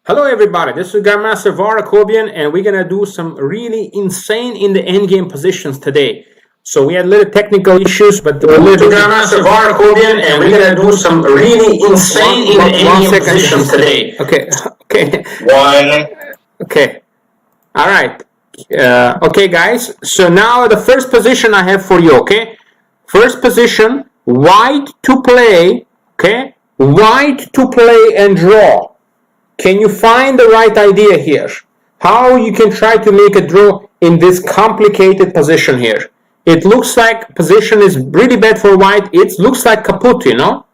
Hello everybody, this is Grandmaster Varuzhan Akobian and we're gonna do some really insane in the endgame positions today. So we had little technical issues, but Grandmaster Varuzhan Akobian and we're gonna do some really insane in the endgame positions today. Okay. All right. Okay guys, so now the first position I have for you, okay? First position, white to play, okay? White to play and draw. Can you find the right idea here? How you can try to make a draw in this complicated position here? It looks like position is really bad for white. It looks like kaput, you know?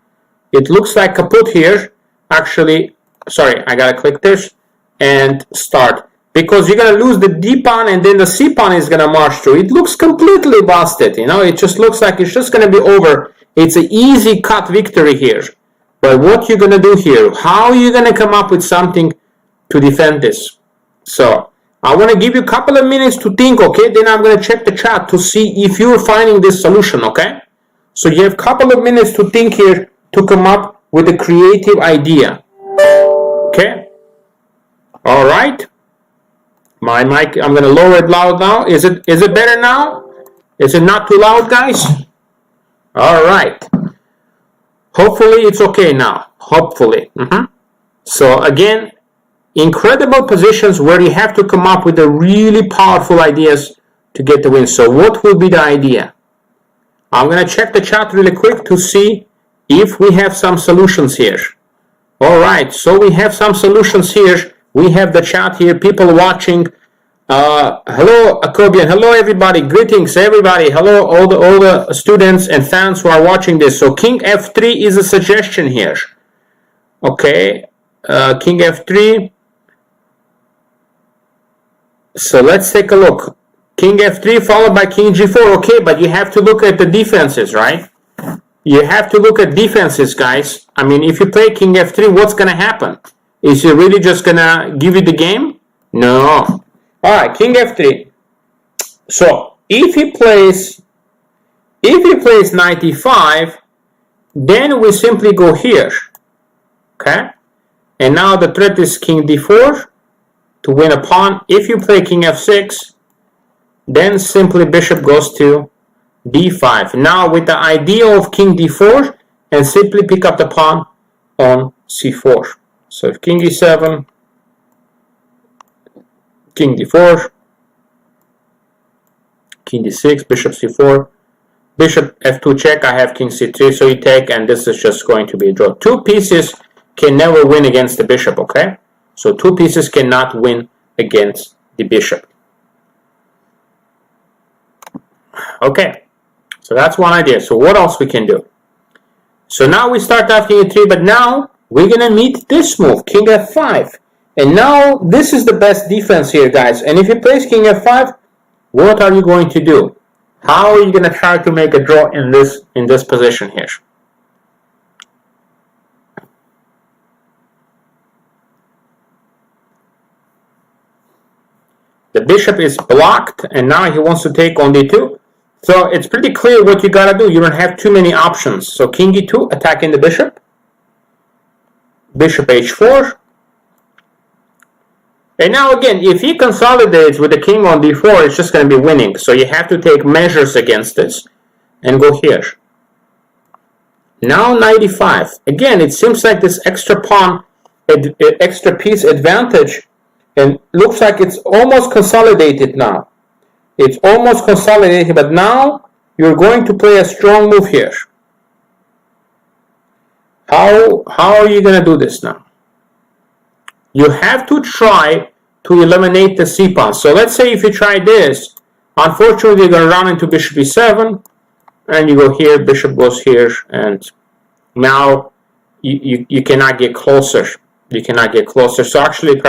It looks like kaput here. Actually, sorry, I gotta click this and start. Because you're gonna lose the D pawn and then the C pawn is gonna march through. It looks completely busted, you know? It just looks like it's just gonna be over. It's an easy cut victory here. But what you're going to do here, how are you going to come up with something to defend this? So I want to give you a couple of minutes to think, okay? Then I'm going to check the chat to see if you're finding this solution, okay? So you have a couple of minutes to think here to come up with a creative idea, okay? All right. My mic, I'm going to lower it loud now. Is it better now? Is it not too loud, guys? All right. Hopefully it's okay now. Hopefully. So again, incredible positions where you have to come up with the really powerful ideas to get the win. So what will be the idea? I'm going to check the chat really quick to see if we have some solutions here. All right. So we have some solutions here. We have the chat here. People watching. Hello Akobian, hello everybody, greetings everybody, hello all the students and fans who are watching this. So King F3 is a suggestion here. Okay, King F3. So let's take a look. King F3 followed by King G4. Okay, but you have to look at the defenses, right? You have to look at defenses, guys. I mean, if you play King F3, what's gonna happen? Is he really just gonna give you the game? No. All right, King F3. So if he plays knight e5, then we simply go here, okay? And now the threat is King d4 to win a pawn. If you play King f6, then simply bishop goes to d5. Now with the idea of King d4, and simply pick up the pawn on c4. So if King e7. King d4, King d6, bishop c4, bishop f2 check, I have King c3, so you take, and this is just going to be a draw. Two pieces can never win against the bishop, okay? So two pieces cannot win against the bishop. Okay, so that's one idea. So what else we can do? So now we start off King e3, but now we're going to meet this move, King f5. And now this is the best defense here, guys. And if he plays King f5, what are you going to do? How are you going to try to make a draw in this position here? The bishop is blocked, and now he wants to take on d2. So it's pretty clear what you got to do. You don't have too many options. So King e2, attacking the bishop. Bishop h4. And now again, if he consolidates with the king on d4, it's just going to be winning. So you have to take measures against this and go here. Now knight e5. Again, it seems like this extra pawn, extra piece advantage, and looks like it's almost consolidated now. It's almost consolidated, but now you're going to play a strong move here. How are you going to do this now? You have to try to eliminate the c pawn. So let's say if you try this, unfortunately you're going to run into bishop e7, and you go here, bishop goes here, and now you cannot get closer. You cannot get closer. So actually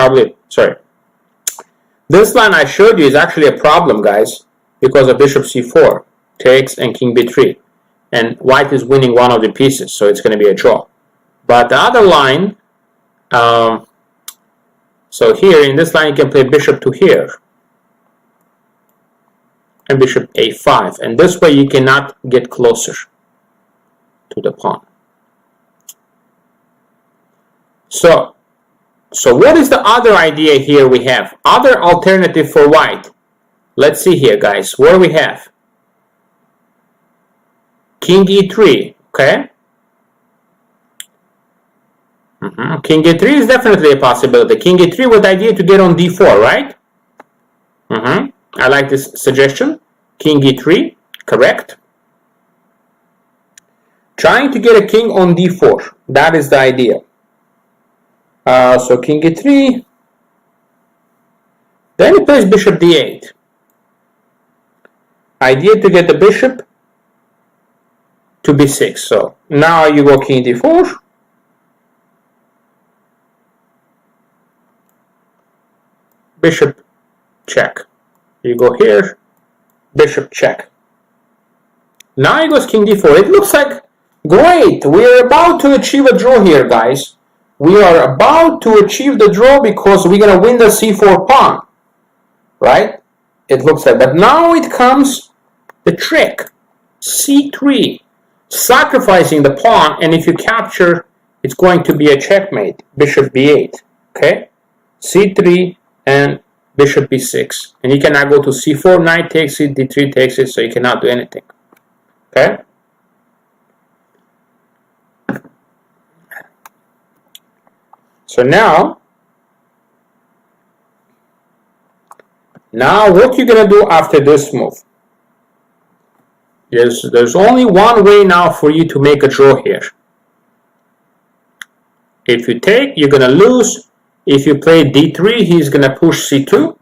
this line I showed you is actually a problem, guys, because of bishop c4 takes and king b3, and white is winning one of the pieces, so it's going to be a draw. But the other line, so here in this line you can play bishop to here and bishop a5, and this way you cannot get closer to the pawn. So So what is the other idea here we have? Other alternative for white. Let's see here, guys. What do we have? King e3, okay? King e3 is definitely a possibility. King e3 with the idea to get on d4, right? I like this suggestion. King e3, correct. Trying to get a king on d4. That is the idea. So king e3. Then he plays bishop d8. Idea to get the bishop to b6. So now you go king d4. Bishop check. You go here, bishop check. Now he goes king d4. It looks like great. We are about to achieve a draw here, guys. We are about to achieve the draw because we're going to win the c4 pawn, right? It looks like. But now it comes the trick. c3. Sacrificing the pawn, and if you capture, it's going to be a checkmate. Bishop b8. Okay? c3 and bishop b6. And you cannot go to c4, knight takes it, d3 takes it, so you cannot do anything. Okay? So now what you're going to do after this move? There's only one way now for you to make a draw here. If you take, you're going to lose. If you play d3, he's going to push c2.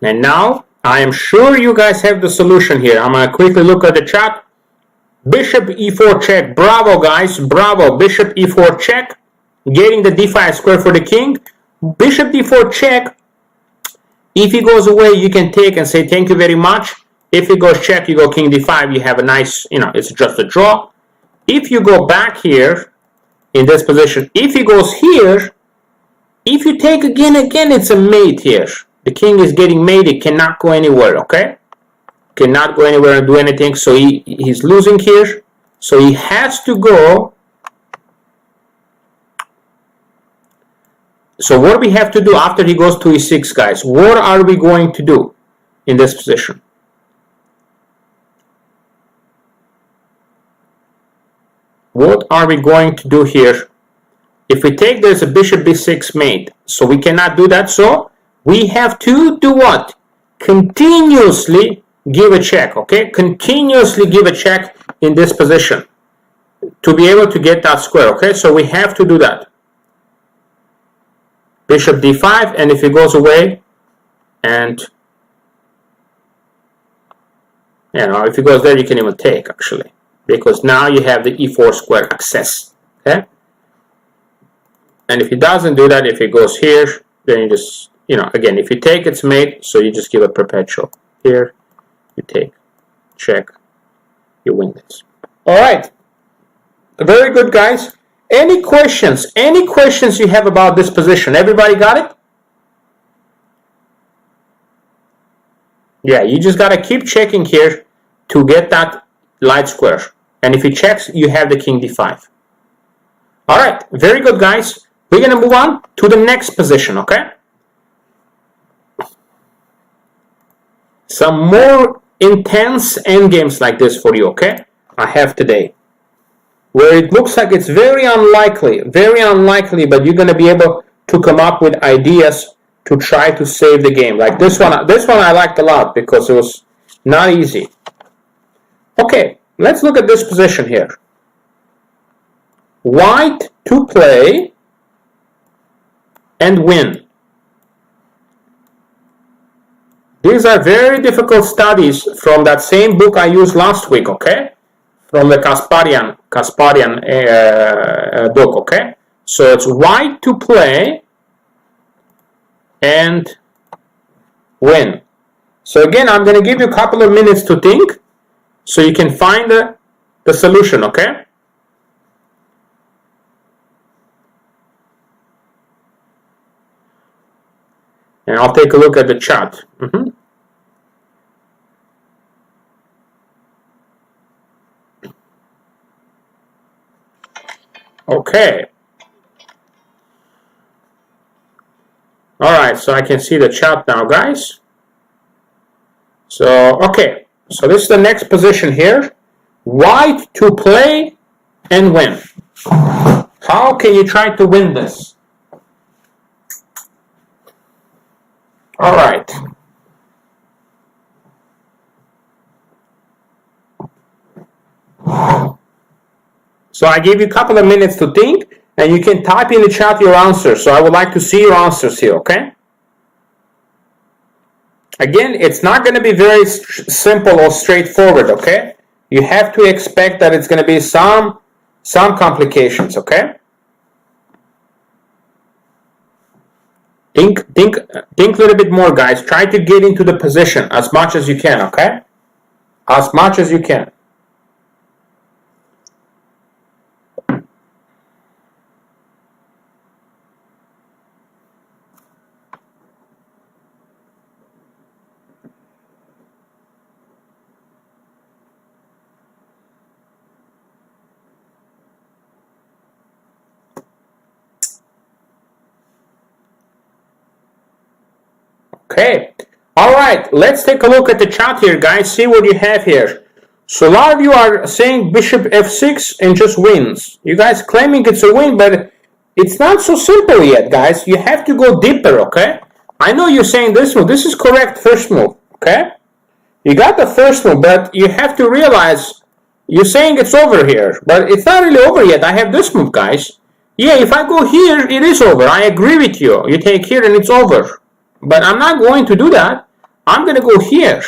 And now, I am sure you guys have the solution here. I'm going to quickly look at the chat. Bishop e4 check. Bravo, guys. Bravo. Bishop e4 check. Getting the d5 square for the king. Bishop d4 check. If he goes away, you can take and say thank you very much. If he goes check, you go king d5. You have a nice, it's just a draw. If you go back here in this position, if he goes here, if you take again, it's a mate here. The king is getting mate. It cannot go anywhere, okay? Cannot go anywhere and do anything. So he's losing here. So he has to go. So what do we have to do after he goes to e6, guys? What are we going to do in this position? What are we going to do here? If we take, there's a bishop b6 mate. So we cannot do that. So we have to do what? Continuously give a check, okay? Continuously give a check in this position to be able to get that square, okay? So we have to do that. Bishop d5, and if he goes away, and if he goes there, you can even take, actually, because now you have the e4 square access, okay? And if he doesn't do that, if he goes here, then you just, again, if you take, it's mate, so you just give a perpetual. Here, you take, check, you win this. All right. Very good, guys. Any questions? Any questions you have about this position? Everybody got it? Yeah, you just got to keep checking here to get that light square. And if he checks, you have the king d5. All right. Very good, guys. We're going to move on to the next position, okay? Some more intense endgames like this for you, okay? I have today. Where it looks like it's very unlikely, but you're going to be able to come up with ideas to try to save the game. Like this one I liked a lot because it was not easy. Okay, let's look at this position here. White to play and win. These are very difficult studies from that same book I used last week, okay? From the Kasparian book, okay? So it's white to play and win. So again, I'm going to give you a couple of minutes to think so you can find the solution, okay? And I'll take a look at the chat. Okay. Alright, so I can see the chat now, guys. So, okay. So this is the next position here. White to play and win. How can you try to win this? Alright. So I gave you a couple of minutes to think, and you can type in the chat your answers. So I would like to see your answers here, okay? Again, it's not going to be very simple or straightforward, okay? You have to expect that it's going to be some complications, okay? Think a little bit more, guys. Try to get into the position as much as you can, okay? As much as you can. Okay, all right, let's take a look at the chat here, guys, see what you have here. So a lot of you are saying bishop f6 and just wins. You guys claiming it's a win, but it's not so simple yet, guys. You have to go deeper, okay? I know you're saying this move. This is correct first move, okay? You got the first move, but you have to realize you're saying it's over here, but it's not really over yet. I have this move, guys. Yeah, if I go here, it is over. I agree with you. You take here and it's over. But I'm not going to do that. I'm going to go here.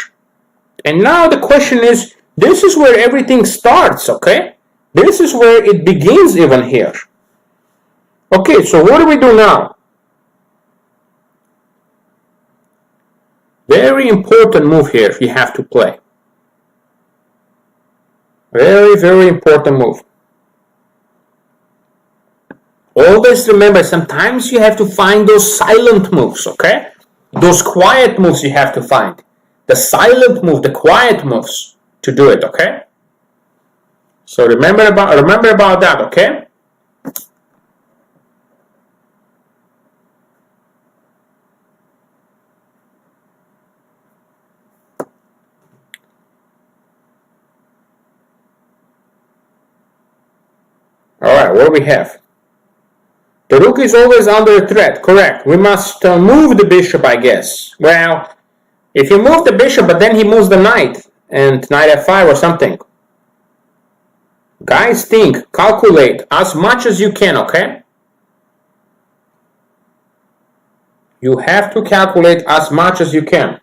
And now the question is, this is where everything starts, okay? This is where it begins even here. Okay, so what do we do now? Very important move here you have to play. Very, very important move. Always remember, sometimes you have to find those silent moves, okay? Those quiet moves you have to find. The silent move, the quiet moves to do it, okay? So remember about that, okay? Alright, what do we have? The rook is always under threat, correct. We must move the bishop, I guess. Well, if you move the bishop, but then he moves the knight, and knight f5 or something. Guys, think, calculate as much as you can, okay? You have to calculate as much as you can.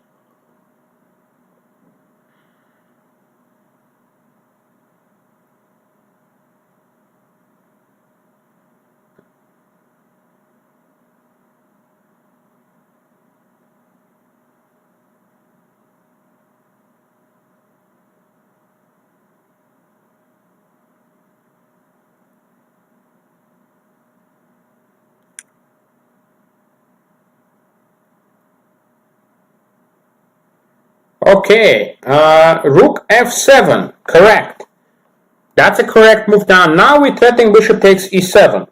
Okay, rook f7, correct. That's a correct move down. Now we're threatening bishop takes e7.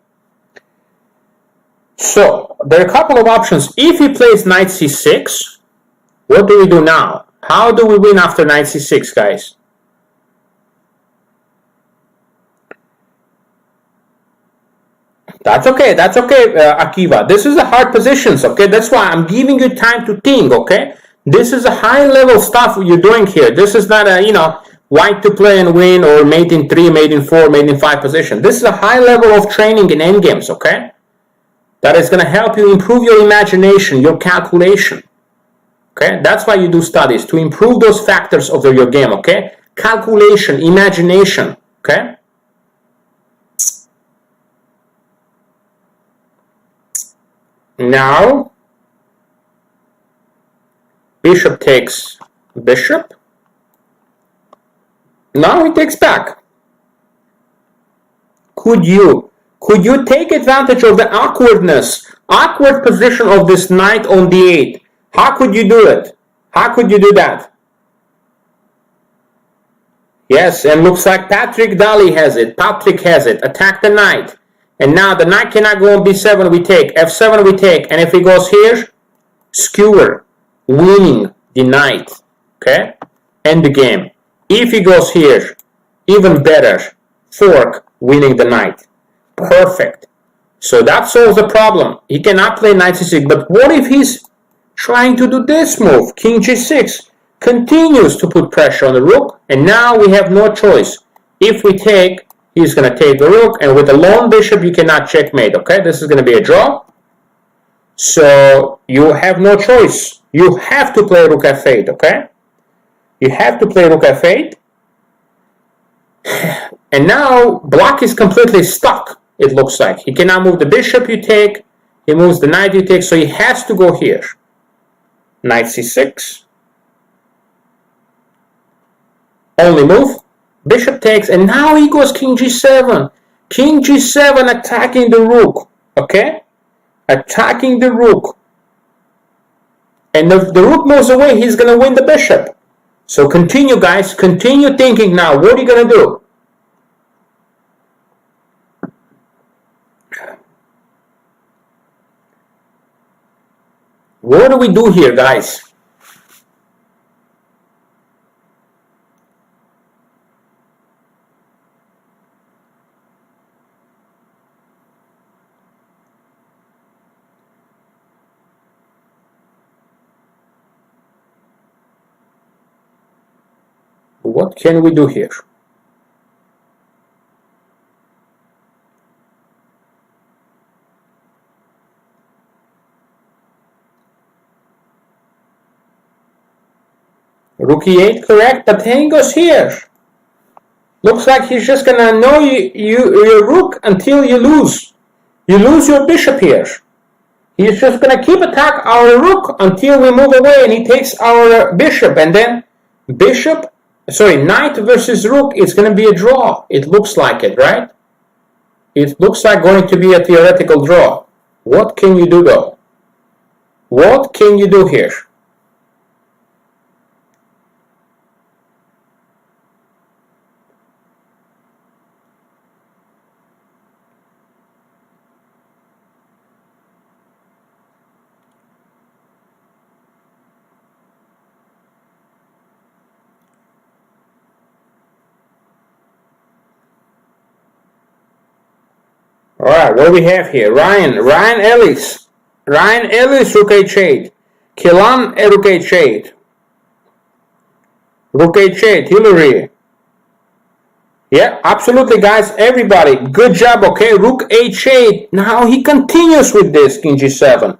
So, there are a couple of options. If he plays knight c6, what do we do now? How do we win after knight c6, guys? That's okay, Akiva. This is a hard positions, okay? That's why I'm giving you time to think, okay? This is a high-level stuff you're doing here. This is not a, white to play and win or mate in 3, mate in 4, mate in 5 position. This is a high level of training in endgames, okay? That is going to help you improve your imagination, your calculation. Okay? That's why you do studies, to improve those factors of your game, okay? Calculation, imagination, okay? Now, bishop takes bishop. Now he takes back. Could you take advantage of the awkwardness awkward position of this knight on d8. How could you do it? How could you do that? Yes, and looks like Patrick Daly has it. Patrick has it. Attack the knight. And now the knight cannot go on b7, we take. f7 we take. And if he goes here, skewer, winning the knight. Okay? End the game. If he goes here, even better, fork, winning the knight. Perfect. So that solves the problem. He cannot play knight c6. But what if he's trying to do this move? King g6 continues to put pressure on the rook. And now we have no choice. If we take, he's going to take the rook. And with a lone bishop, you cannot checkmate. Okay, this is going to be a draw. So you have no choice. You have to play rook f8. Okay, you have to play rook f8. And now black is completely stuck. It looks like he cannot move the bishop, you take, he moves the knight, you take, so he has to go here. Knight c6, only move, bishop takes, and now he goes king g7. King g7 attacking the rook, okay? Attacking the rook. And if the rook moves away, he's going to win the bishop. So continue, guys, continue thinking now. What are you going to do? What do we do here, guys? What can we do here? Rook e8, correct, but then he goes here. Looks like he's just gonna annoy your rook until you lose. You lose your bishop here. He's just gonna keep attack our rook until we move away and he takes our bishop, and then knight versus rook, it's gonna be a draw. It looks like it, right? It looks like going to be a theoretical draw. What can you do though? What can you do here? All right, what do we have here? Ryan Ellis, rook h8, Kilan rook h8, rook h8, Hillary. Yeah, absolutely, guys, everybody, good job. Okay, rook h8. Now he continues with this king g7,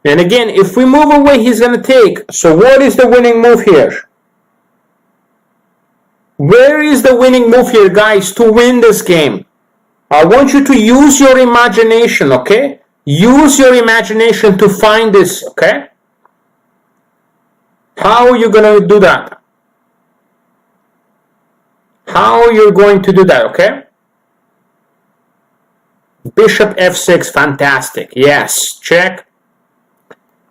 and again, if we move away, he's gonna take. So what is the winning move here? Where is the winning move here, guys, to win this game? I want you to use your imagination, okay? Use your imagination to find this, okay? How are you going to do that? How are you going to do that, okay? Bishop f6, fantastic. Yes, check.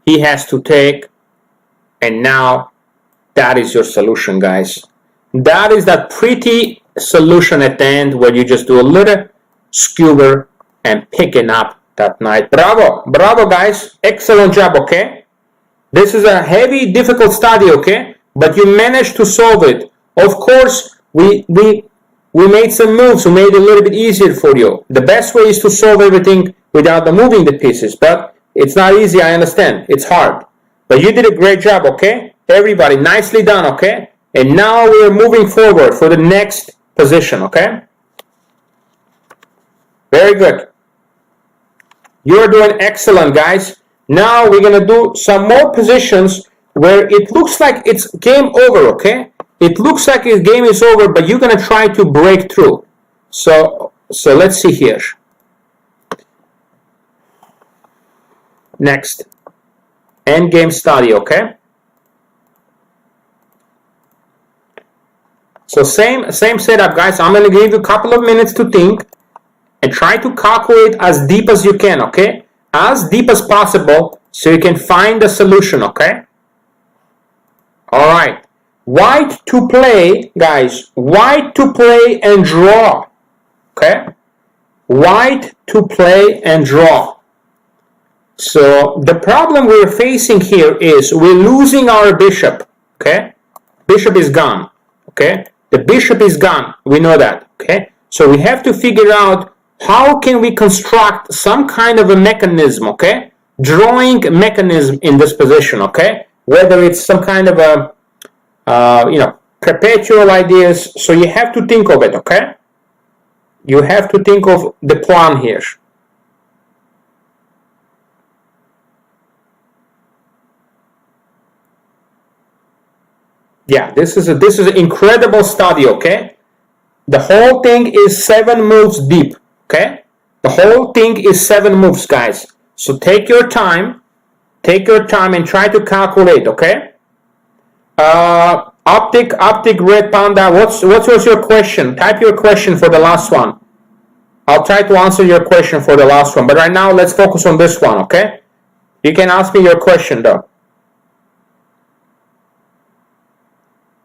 He has to take. And now, that is your solution, guys. That is that pretty solution at the end where you just do a little skewer and picking up that knight. Bravo guys, excellent job. Okay, this is a heavy, difficult study, okay, but you managed to solve it. Of course, we made some moves, we made it a little bit easier for you. The best way is to solve everything without moving the pieces, but it's not easy. I understand, it's hard, but you did a great job. Okay, everybody, nicely done. Okay, and now we are moving forward for the next position. Okay, very good. You're doing excellent, guys. Now we're going to do some more positions where it looks like it's game over, okay? It looks like the game is over, but you're going to try to break through. So let's see here. Next. Endgame study, okay? So same setup, guys. I'm going to give you a couple of minutes to think and try to calculate as deep as you can, okay? as deep as possible so you can find the solution, okay? All right. White to play, guys. White to play and draw, okay? White to play and draw. So the problem we're facing here is we're losing our bishop, okay? Bishop is gone, okay? The bishop is gone, we know that, okay? So we have to figure out how can we construct some kind of a mechanism, okay? Drawing mechanism in this position, okay? Whether it's some kind of a, perpetual ideas. So you have to think of it, okay? You have to think of the plan here. Yeah, this is an incredible study, okay? The whole thing is 7 moves deep, okay? The whole thing is 7 moves, guys. So take your time and try to calculate, okay? Optic Red Panda, what was your question? Type your question for the last one. I'll try to answer your question for the last one, but right now let's focus on this one, okay? You can ask me your question though.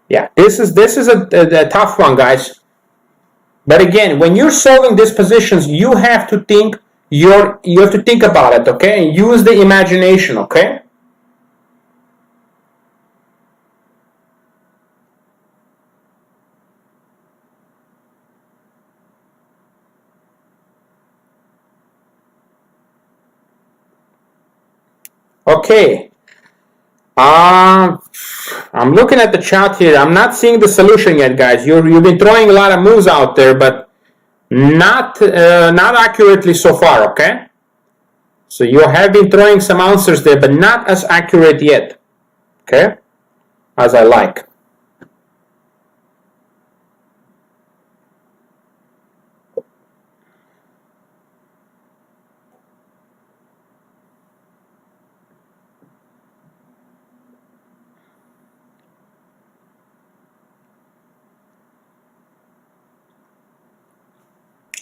Yeah, this is a tough one, guys. But again, when you're solving these positions, you have to think you have to think about it, okay? And use the imagination, okay? Okay. I'm looking at the chat here. I'm not seeing the solution yet, guys. You've been throwing a lot of moves out there, but not accurately so far, okay? So you have been throwing some answers there, but not as accurate yet, okay? As I like.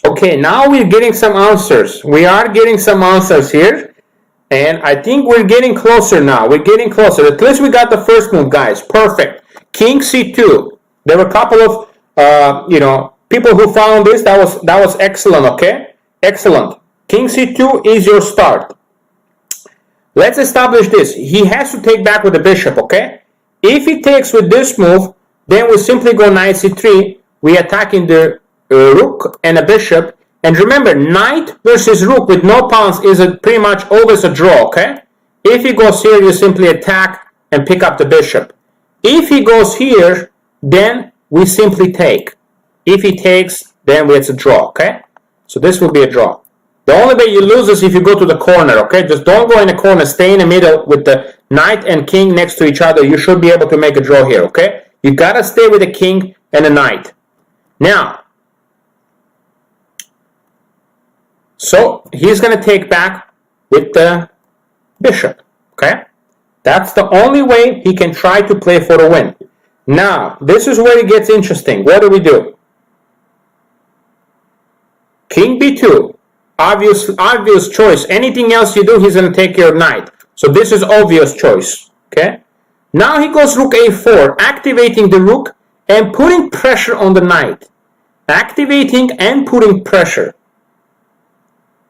Okay, now we're getting some answers. We are getting some answers here. And I think we're getting closer now. We're getting closer. At least we got the first move, guys. Perfect. King C2. There were a couple of, people who found this. That was excellent, okay? Excellent. King C2 is your start. Let's establish this. He has to take back with the bishop, okay? If he takes with this move, then we simply go knight C3. We attacking the rook and a bishop, and remember, knight versus rook with no pawns is pretty much always a draw, okay? If he goes here, you simply attack and pick up the bishop. If he goes here, then we simply take. If he takes, then it's a draw, okay? So this will be a draw. The only way you lose is if you go to the corner, okay? Just don't go in the corner, stay in the middle with the knight and king next to each other. You should be able to make a draw here, okay? You gotta stay with the king and the knight. Now, so he's going to take back with the bishop, okay? That's the only way he can try to play for a win. Now, this is where it gets interesting. What do we do? King B2, obvious choice. Anything else you do, he's going to take your knight. So this is obvious choice, okay? Now he goes rook A4, activating the rook and putting pressure on the knight. Activating and putting pressure.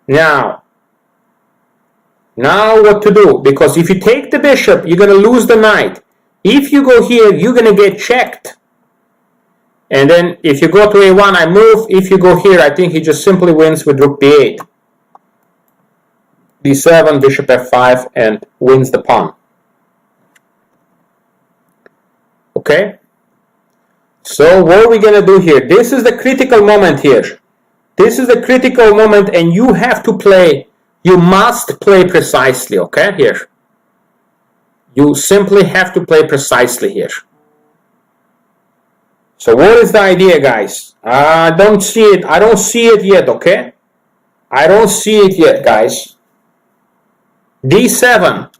Now what to do? Because if you take the bishop, you're going to lose the knight. If you go here, you're going to get checked. And then if you go to A1, I move. If you go here, I think he just simply wins with rook B8. B7, bishop F5, and wins the pawn. Okay? So what are we going to do here? This is the critical moment here. This is the critical moment, and you have to play. You must play precisely, okay? Here. You simply have to play precisely here. So what is the idea, guys? I don't see it. I don't see it yet, okay? I don't see it yet, guys. D7.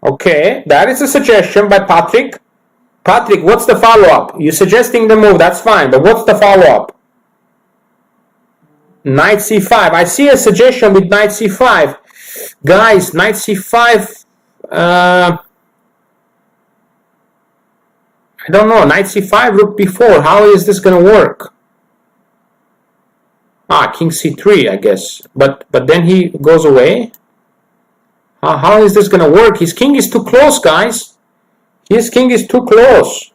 Okay, that is a suggestion by Patrick. Patrick, what's the follow-up? You're suggesting the move, that's fine, but what's the follow-up? Knight C5. I see a suggestion with Knight C5. Guys, knight c5, I don't know, knight c5, rook b4, how is this gonna work? King c3, I guess, but then he goes away. How is this gonna work? His king is too close, guys. His king is too close.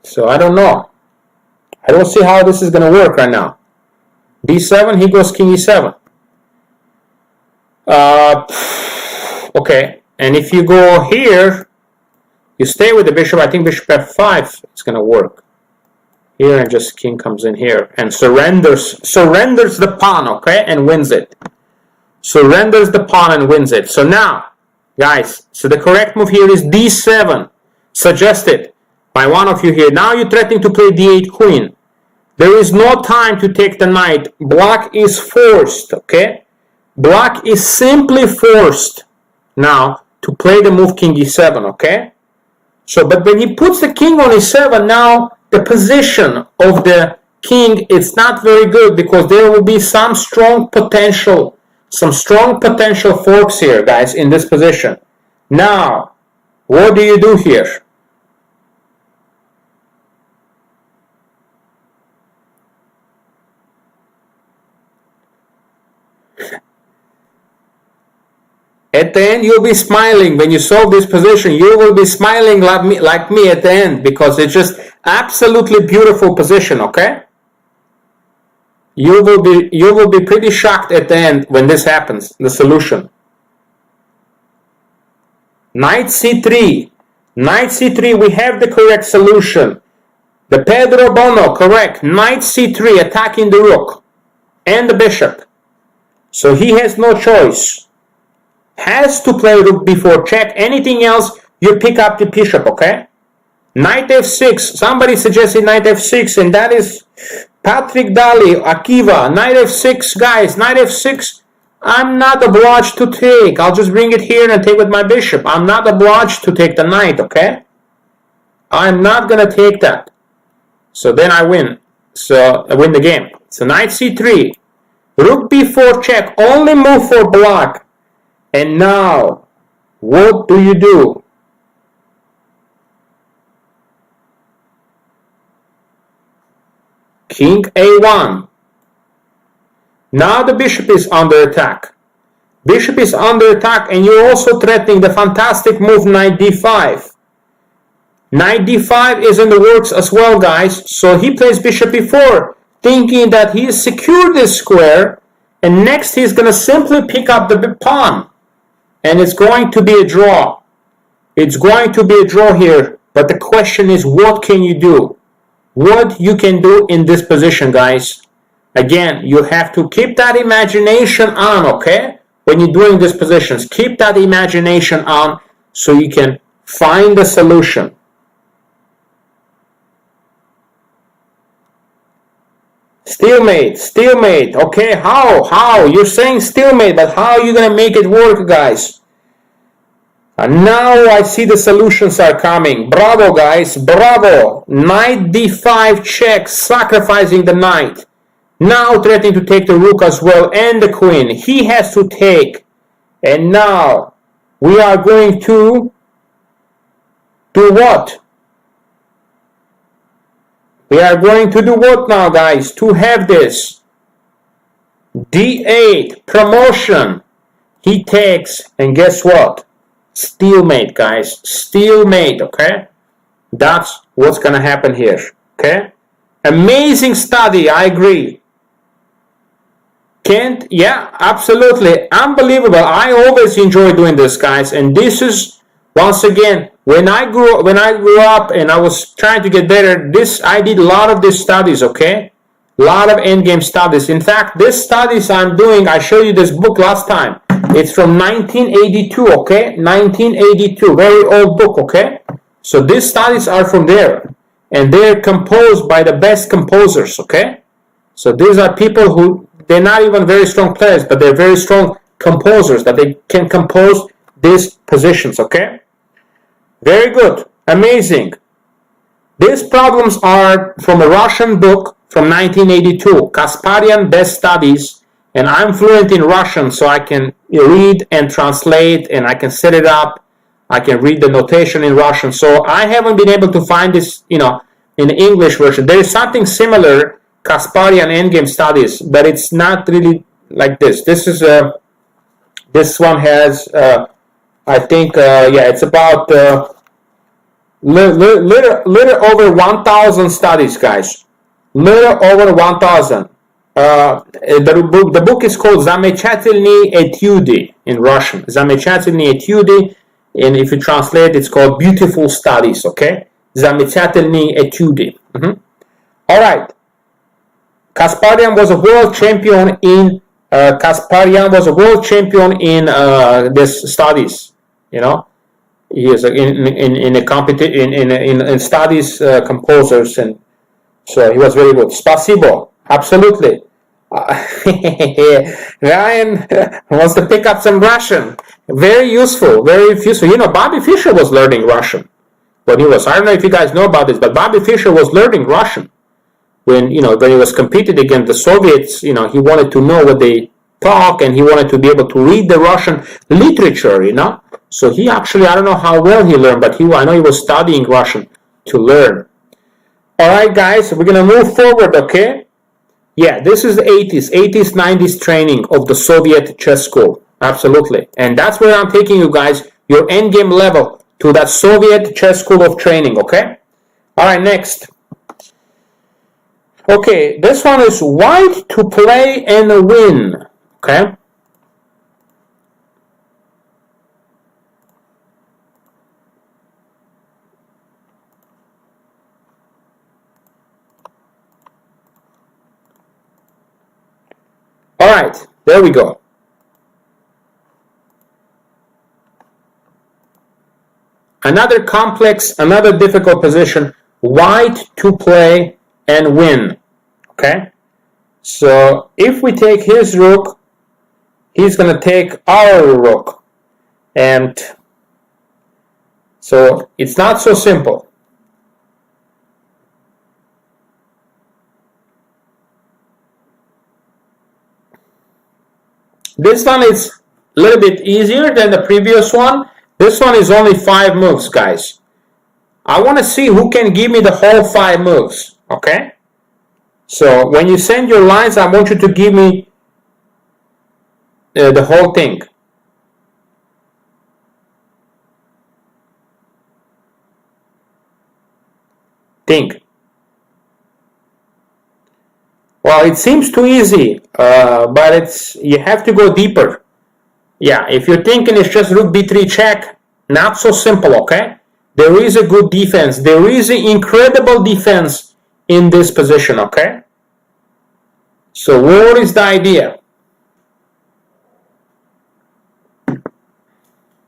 So I don't know. I don't see how this is gonna work right now. d7, he goes king e7. Okay, and if you go here, you stay with the bishop. I think bishop f5 is gonna work. Here, and just king comes in here and surrenders the pawn, okay, and wins it. Surrenders the pawn and wins it. So now, guys, so the correct move here is d7, suggested by one of you here. Now you're threatening to play d8 queen. There is no time to take the knight. Black is forced, okay? Black is simply forced now to play the move king e7, okay? So, but when he puts the king on e7, now the position of the king is not very good because there will be some strong potential forks here, guys, in this position. Now, what do you do here? At the end, you'll be smiling. When you solve this position, you will be smiling like me at the end because it's just absolutely beautiful position, okay? You will be pretty shocked at the end when this happens, the solution. Knight c3. Knight c3, we have the correct solution. The Pedro Bono, correct. Knight c3, attacking the rook and the bishop. So he has no choice. Has to play rook b4 check. Anything else, you pick up the bishop, okay? Knight f6. Somebody suggested knight f6, and that is Patrick Daly, Akiva. Knight f6, guys. Knight f6, I'm not obliged to take. I'll just bring it here and take with my bishop. I'm not obliged to take the knight, okay? I'm not gonna take that. So then I win. So I win the game. So knight c3. Rook b4 check. Only move for black. And now, what do you do? King a1. Now the bishop is under attack. Bishop is under attack, and you're also threatening the fantastic move knight d5. Knight d5 is in the works as well, guys. So he plays bishop e4, thinking that he has secured this square, and next he's going to simply pick up the pawn. And it's going to be a draw. It's going to be a draw here. But the question is, what can you do? What you can do in this position, guys? Again, you have to keep that imagination on, okay? When you're doing these positions, keep that imagination on so you can find the solution. Stalemate. Okay, how? You're saying stalemate, but how are you going to make it work, guys? And now I see the solutions are coming. Bravo, guys, bravo. Knight d5 check, sacrificing the knight. Now threatening to take the rook as well and the queen. He has to take. And now we are going to do what? We are going to do what now, guys, to have this? d8, promotion. He takes, and guess what? Stalemate, guys. Stalemate, okay? That's what's going to happen here, okay? Amazing study, I agree. Yeah, absolutely. Unbelievable. I always enjoy doing this, guys. And this is, once again, when I grew up and I was trying to get better, I did a lot of these studies, okay? A lot of endgame studies. In fact, these studies I'm doing, I showed you this book last time. It's from 1982, okay? 1982, very old book, okay? So these studies are from there. And they're composed by the best composers, okay? So these are people who, they're not even very strong players, but they're very strong composers, that they can compose these positions, okay? Very good. Amazing. These problems are from a Russian book from 1982, Kasparian Best Studies, and I'm fluent in Russian, so I can read and translate, and I can set it up. I can read the notation in Russian. So I haven't been able to find this, in the English version. There is something similar, Kasparian Endgame studies, but it's not really like this. This is this one has, I think, it's about little over 1,000 studies, guys. Little over 1,000. The book is called Замечательные этюды in Russian. Замечательные этюды, and if you translate, it's called Beautiful Studies. Okay, Замечательные этюды. All right. Kasparian was a world champion in this studies. He is in studies composers, and so he was very good. Spasibo, absolutely. Ryan wants to pick up some Russian. Very useful, very useful. Bobby Fischer was learning Russian when he was. I don't know if you guys know about this, but Bobby Fischer was learning Russian when he was competing against the Soviets. He wanted to know what they talk, and he wanted to be able to read the Russian literature. So he actually, I don't know how well he learned, but I know he was studying Russian to learn. All right, guys, we're gonna move forward. Okay. Yeah, this is the 80s, 90s training of the Soviet chess school. Absolutely. And that's where I'm taking you guys, your endgame level, to that Soviet chess school of training, okay? All right, next. Okay, this one is white to play and win, okay? All right, there we go. Another complex, another difficult position, white to play and win, okay? So if we take his rook, he's going to take our rook. And so it's not so simple. This one is a little bit easier than the previous one. This one is only 5 moves, guys. I want to see who can give me the whole 5 moves, okay? So when you send your lines, I want you to give me the whole thing. Think. Well, it seems too easy, but you have to go deeper. Yeah, if you're thinking it's just rook b3 check, not so simple, okay? There is a good defense. There is an incredible defense in this position, okay? So what is the idea?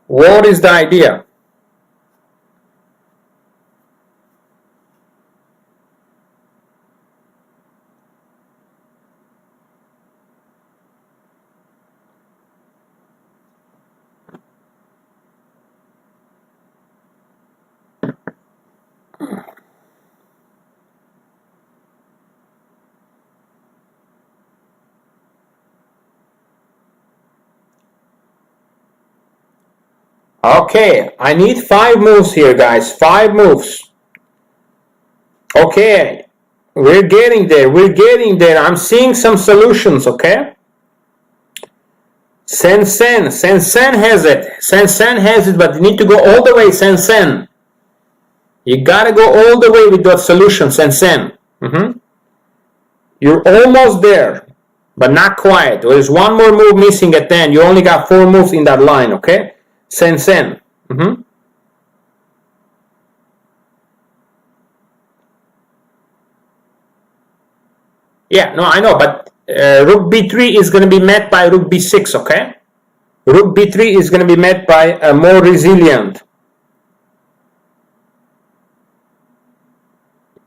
What is the idea? Okay, I need 5 moves here, guys. 5 moves. Okay, we're getting there. We're getting there. I'm seeing some solutions, okay? Sen has it. Sen has it, but you need to go all the way, Sen. You gotta go all the way with that solution, Sen. You're almost there, but not quite. There's one more move missing at the end. You only got 4 moves in that line, okay? Sen. Yeah, no, I know, but rook b3 is going to be met by rook b6, okay? Rook b3 is going to be met by a more resilient.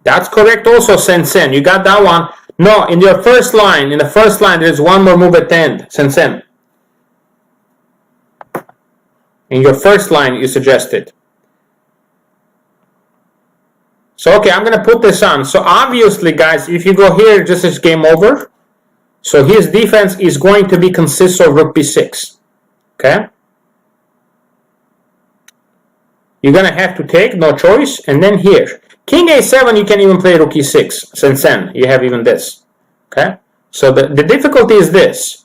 That's correct also, Sen. You got that one. No, in the first line, there's one more move at the end, Sen. In your first line, you suggested. So, okay, I'm going to put this on. So, obviously, guys, if you go here, just is game over. So his defense is going to be consists of rook b6. Okay? You're going to have to take, no choice, and then here. King a7, you can even play rook e6, since then you have even this. Okay? So the difficulty is this.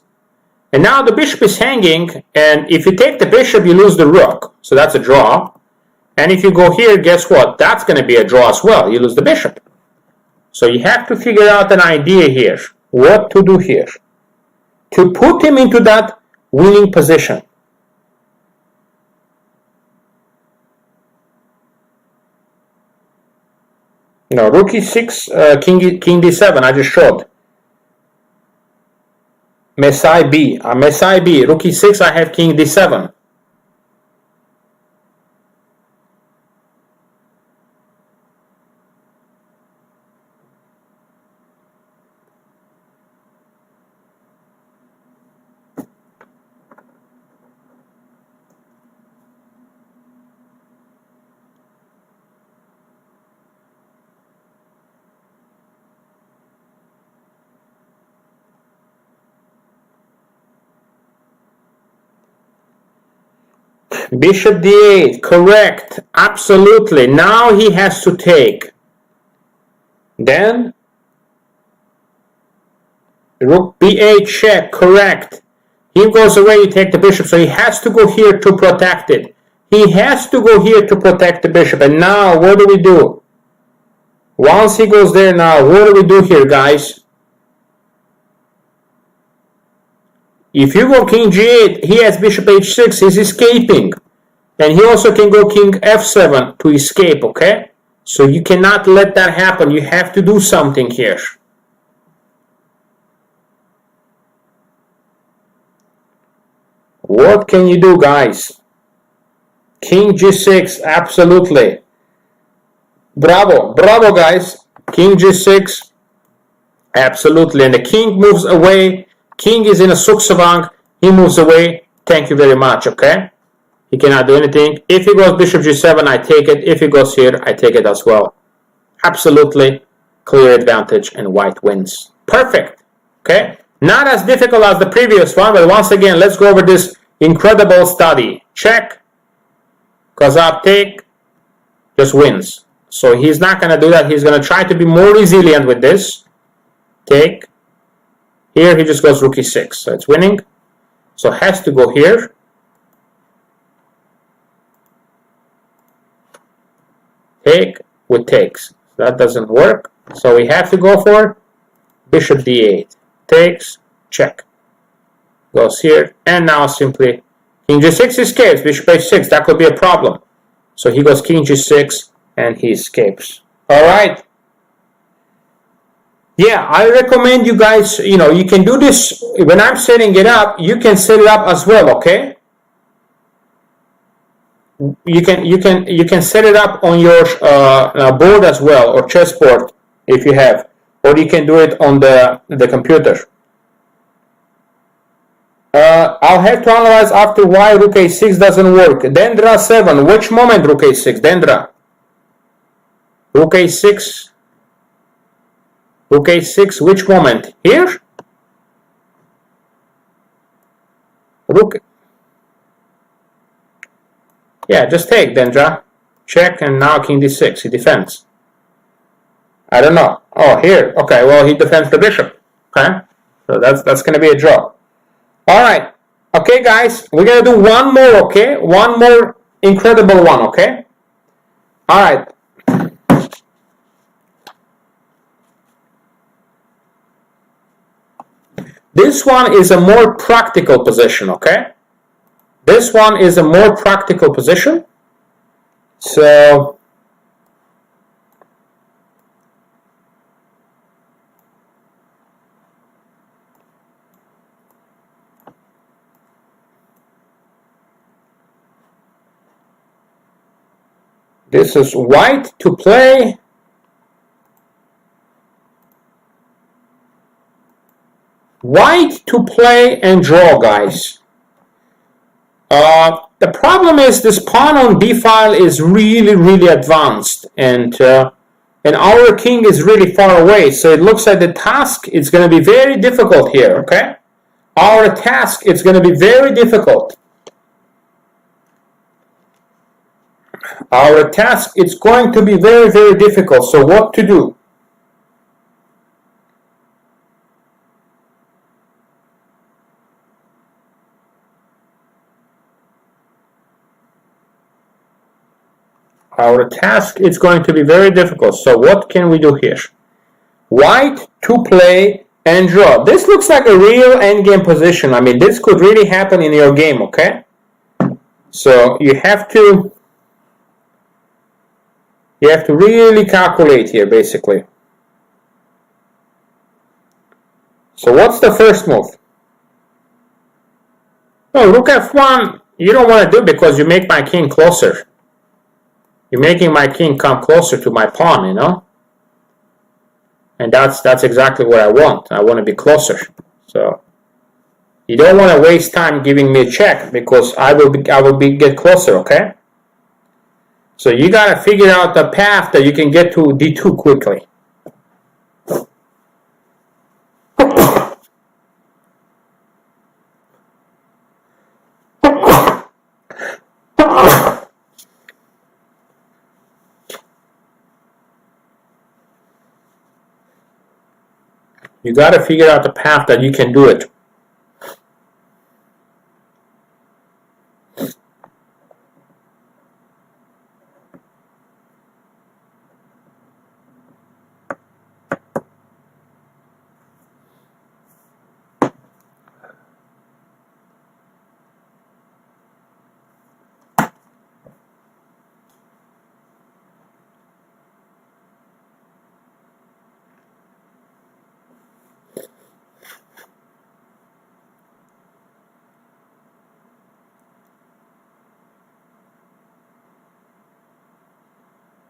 And now the bishop is hanging, and if you take the bishop, you lose the rook. So that's a draw. And if you go here, guess what? That's going to be a draw as well. You lose the bishop. So you have to figure out an idea here. What to do here. To put him into that winning position. No, rook e6, king d7, I just showed. Messiah b, Messiah b, rook e6, I have king d7. Bishop d8, correct, absolutely. Now he has to take. Then rook b8 check, correct. He goes away, you take the bishop, so he has to go here to protect it. He has to go here to protect the bishop. And now what do we do? Once he goes there now, what do we do here, guys? If you go king g8, he has bishop h6, he's escaping. And he also can go king f7 to escape, okay? So you cannot let that happen. You have to do something here. What can you do, guys? King g6, absolutely. Bravo, bravo, guys. King g6, absolutely. And the king moves away. King is in a suksavang. He moves away. Thank you very much, okay? He cannot do anything. If he goes bishop g7, I take it. If he goes here, I take it as well. Absolutely clear advantage, and white wins. Perfect. Okay? Not as difficult as the previous one, but once again, let's go over this incredible study. Check. Kozak take. Just wins. So he's not going to do that. He's going to try to be more resilient with this. Take. Here he just goes rook e6. So it's winning. So has to go here. Take with takes. That doesn't work. So we have to go for bishop d8. Takes, check. Goes here, and now simply king g6 escapes. Bishop h6, that could be a problem. So he goes king g6, and he escapes. All right. Yeah, I recommend you guys, you can do this. When I'm setting it up, you can set it up as well, okay? You can set it up on your board as well, or chessboard if you have, or you can do it on the computer. I'll have to analyze after why rook a6 doesn't work. Dendra 7, which moment rook a6? Dendra. Rook a6. Rook a6, which moment? Here? Rook. Yeah, just take, Dendra. Check, and now king d6. He defends. I don't know. Oh, here. Okay, well, he defends the bishop. Okay? So that's going to be a draw. All right. Okay, guys. We're going to do one more, okay? One more incredible one, okay? All right. This one is a more practical position, okay? This one is a more practical position. So this is white to play. White to play and draw, guys. The problem is this pawn on d file is really, really advanced, and and our king is really far away, so it looks like the task is going to be very difficult here, okay? Our task is going to be very difficult. Our task is going to be very, very difficult, so what to do? Our task is going to be very difficult, so what can we do here? White to play and draw. This looks like a real endgame position. I mean, this could really happen in your game, okay? So you have to really calculate here, basically. So what's the first move? Oh, rook f1, you don't want to do because you make my king closer. You're making my king come closer to my pawn, you know? And that's exactly what I want. I want to be closer. So you don't want to waste time giving me a check because I will get closer, okay? So you got to figure out the path that you can get to d2 quickly. You got to figure out the path that you can do it.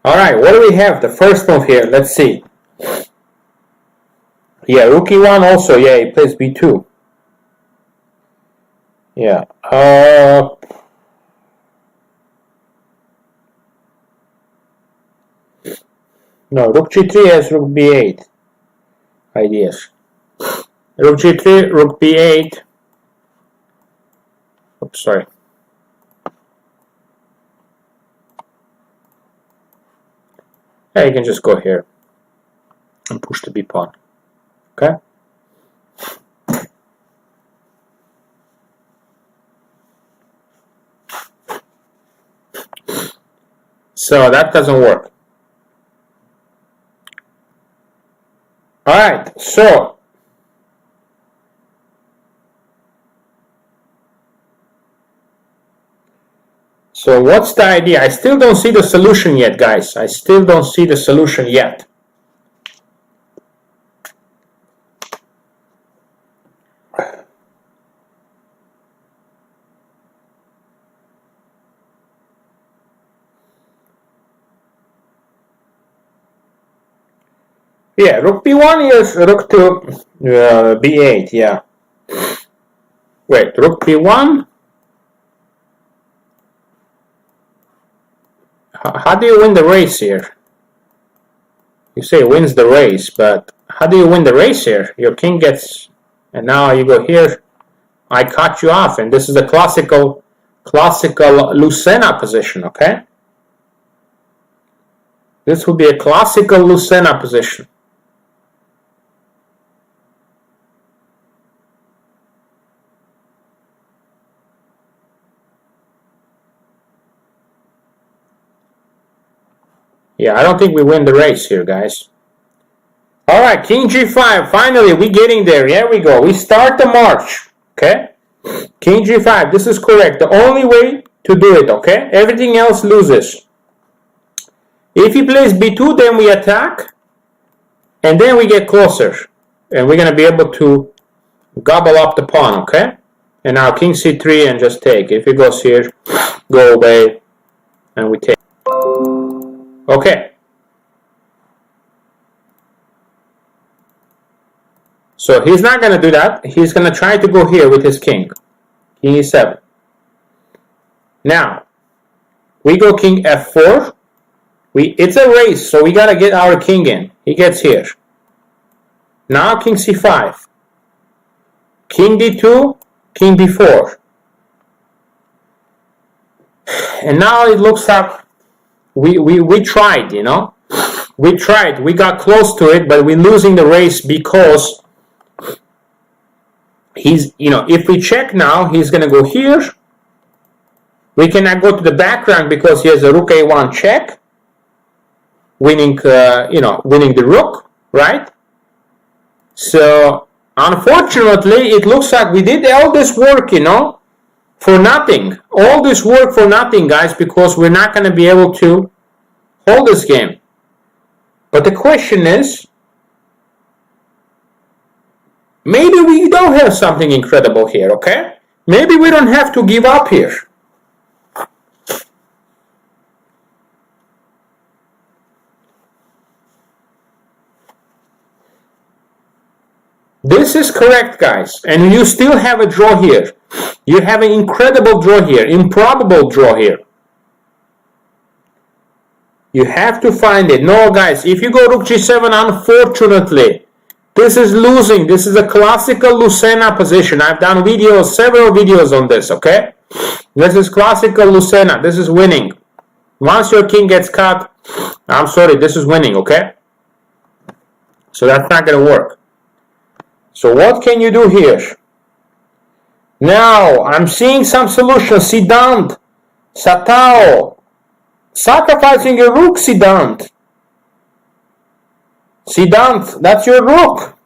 Alright, what do we have? The first move here, let's see. Yeah, rook e1 also, yeah, he plays b2. Yeah, no, rook g3 has rook b8 ideas. Rook g3, rook b8. Oops, sorry. Yeah, you can just go here and push the b pawn. Okay? So that doesn't work. Alright, so what's the idea? I still don't see the solution yet, guys. I still don't see the solution yet. Yeah, rook b1 is rook to b8, yeah. Wait, rook b1? How do you win the race here? You say wins the race, but how do you win the race here? Your king gets, and now you go here, I cut you off, and this is a classical Lucena position, okay? This would be a classical Lucena position. Yeah, I don't think we win the race here, guys. Alright, king g5. Finally, we're getting there. Here we go. We start the march. Okay? King g5. This is correct. The only way to do it, okay? Everything else loses. If he plays b2, then we attack. And then we get closer. And we're going to be able to gobble up the pawn, okay? And now king c3 and just take. If he goes here, go away. And we take. Okay. So he's not going to do that. He's going to try to go here with his king. King e7. Now, we go king f4. It's a race, so we gotta get our king in. He gets here. Now king c5. King d2, king b4. And now it looks like we tried, you know. We tried. We got close to it, but we're losing the race because he's, you know, if we check now, he's gonna go here. We cannot go to the background because he has a rook a1 check, winning, winning the rook, right? So unfortunately, it looks like we did all this work, you know, for nothing. All this work for nothing, guys, because we're not going to be able to hold this game. But the question is, maybe we don't have something incredible here, okay? Maybe we don't have to give up here. This is correct, guys, and you still have a draw here. You have an incredible draw here, improbable draw here. You have to find it. No, guys, if you go rook g7, unfortunately, this is losing. This is a classical Lucena position. I've done videos, several videos on this, okay? This is classical Lucena. This is winning. Once your king gets cut, I'm sorry, this is winning, okay? So that's not going to work. So what can you do here? Now, I'm seeing some solutions. Sidant, Satao, sacrificing a rook, Sidant. Sidant, that's your rook.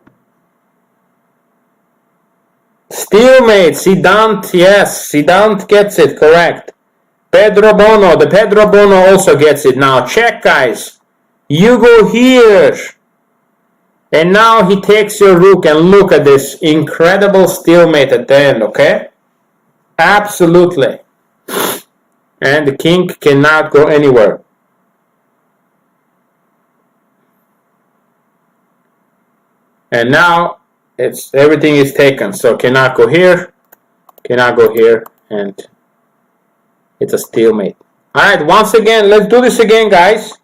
Stalemate, Sidant, yes, Sidant gets it, correct. Pedro Bono, the Pedro Bono also gets it. Now check, guys. You go here. And now he takes your rook, and look at this incredible stalemate at the end, okay? Absolutely. And the king cannot go anywhere. And now everything is taken, so cannot go here, and it's a stalemate. Alright, once again, let's do this again, guys.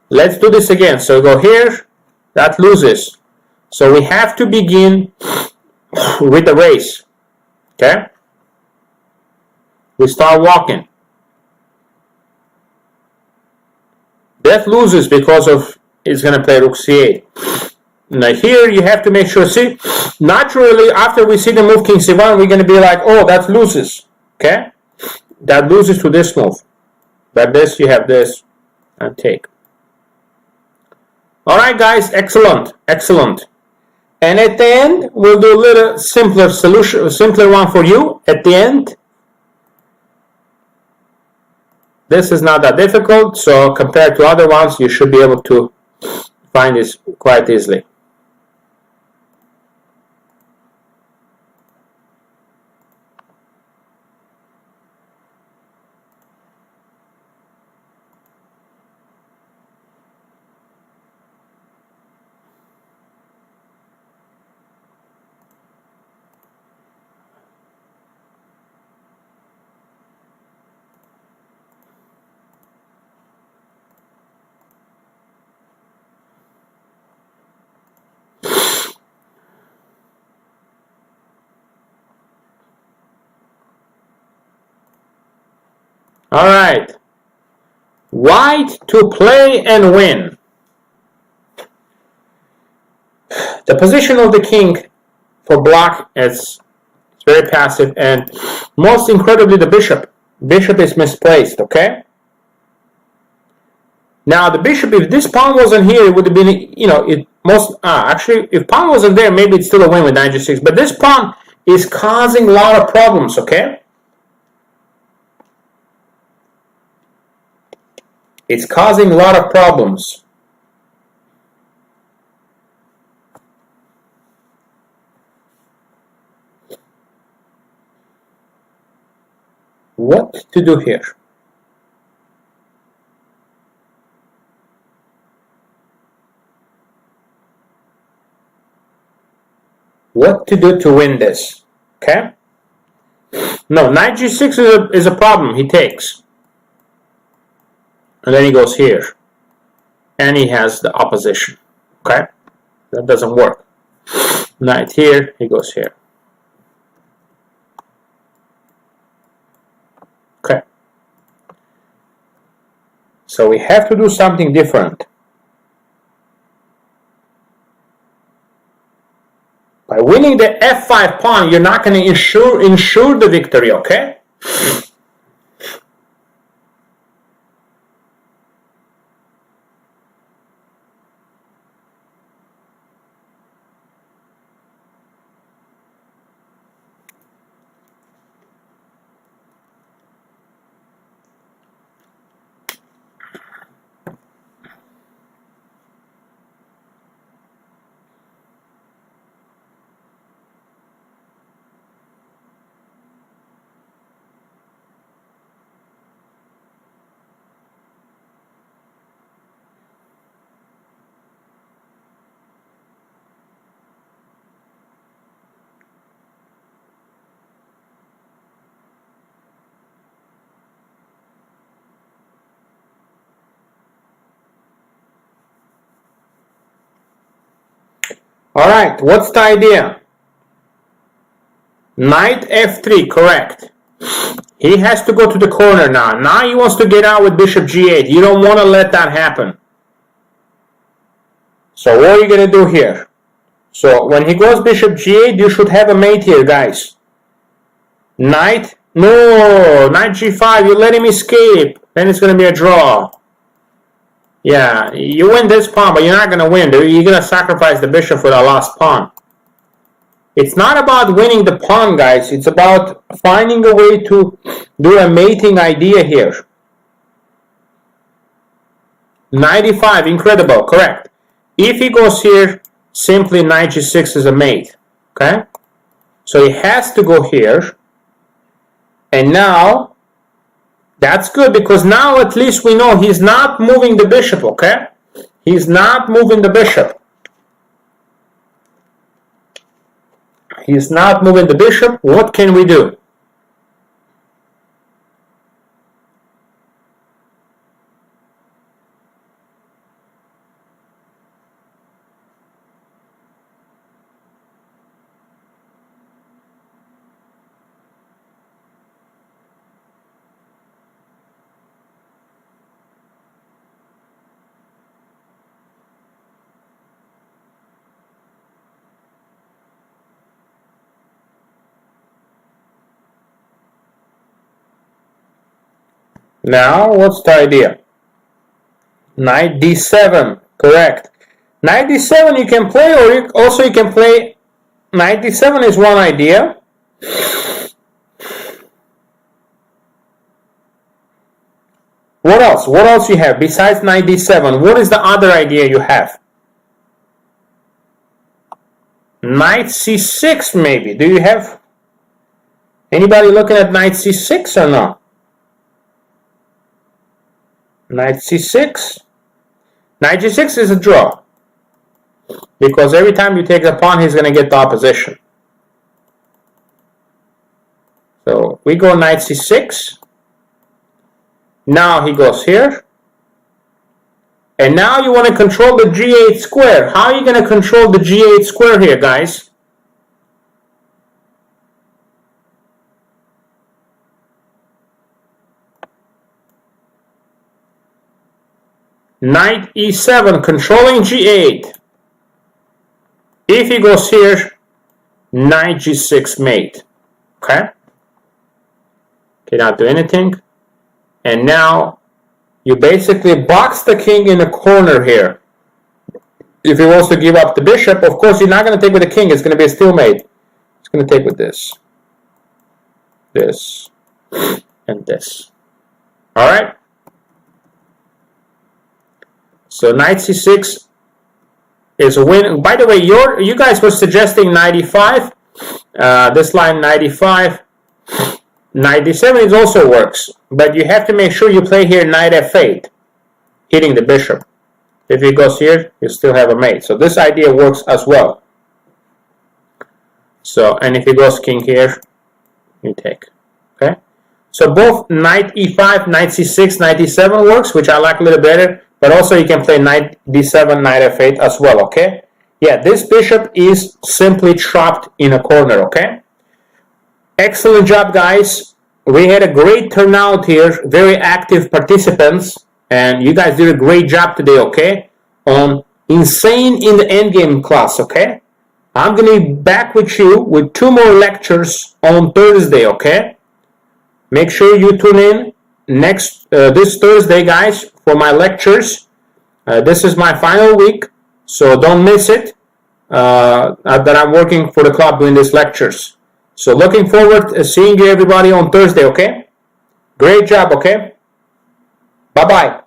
Let's do this again. So go here. That loses. So we have to begin with the race. Okay? We start walking. That loses because of it's going to play rook c8. Now here you have to make sure, see, naturally after we see the move king c1, we're going to be like, oh, that loses. Okay? That loses to this move. But this, you have this, and take. Alright guys, excellent, excellent. And at the end, we'll do a little simpler solution, simpler one for you at the end. This is not that difficult, so compared to other ones, you should be able to find this quite easily. Alright. White to play and win. The position of the king for black is very passive, and most incredibly the bishop. Bishop is misplaced, okay? Now the bishop, if this pawn wasn't here, it would have been, you know, actually, if pawn wasn't there, maybe it's still a win with knight g6, but this pawn is causing a lot of problems, okay? It's causing a lot of problems. What to do here? What to do to win this? Okay? No, knight g6 is a problem. He takes. and then he goes here, and he has the opposition. Okay, that doesn't work. Knight here, he goes here. Okay, so we have to do something different. By winning the f5 pawn, you're not going to ensure the victory, okay? Alright, what's the idea? Knight f3, correct. He has to go to the corner now. Now he wants to get out with bishop g8. You don't want to let that happen. So what are you going to do here? So when he goes bishop g8, you should have a mate here, guys. Knight, no, knight g5, you let him escape. Then it's going to be a draw. Yeah, you win this pawn, but you're not going to win. You're going to sacrifice the bishop for the last pawn. It's not about winning the pawn, guys. It's about finding a way to do a mating idea here. Knight e5, incredible, correct. If he goes here, simply knight g6 is a mate. Okay? So he has to go here. And now, that's good because now at least we know he's not moving the bishop, okay? He's not moving the bishop. He's not moving the bishop. What can we do? Now, what's the idea? Knight d7, correct. Knight d7 you can play, or you can play knight d7 is one idea. What else? What else you have besides knight d7? What is the other idea you have? Knight c6 maybe. Do you have anybody looking at knight c6 or no? Knight c6. Knight g6 is a draw. Because every time you take the pawn, he's going to get the opposition. So we go knight c6. Now he goes here. And now you want to control the g8 square. How are you going to control the g8 square here, guys? Knight e7, controlling g8. If he goes here, knight g6 mate. Okay? Cannot do anything. And now you basically box the king in a corner here. If he wants to give up the bishop, of course, you're not going to take with the king. It's going to be a stalemate. It's going to take with this, this, and this. All right? So knight c6 is a win. By the way, you guys were suggesting knight e5. This line, knight e5. Knight d7 it also works, but you have to make sure you play here knight f8, hitting the bishop. If he goes here, you still have a mate. So this idea works as well. So, and if he goes king here, you take. Okay. So both knight e5, knight c6, knight e7 works, which I like a little better, but also you can play knight d7, knight f8 as well, okay? Yeah, this bishop is simply trapped in a corner, okay? Excellent job, guys. We had a great turnout here, very active participants, and you guys did a great job today, okay? On Insane in the Endgame class, okay? I'm going to be back with you with 2 more lectures on Thursday, okay? Make sure you tune in this Thursday, guys, for my lectures. This is my final week, so don't miss it, that I'm working for the club doing these lectures. So looking forward to seeing you everybody on Thursday, okay? Great job, okay? Bye-bye.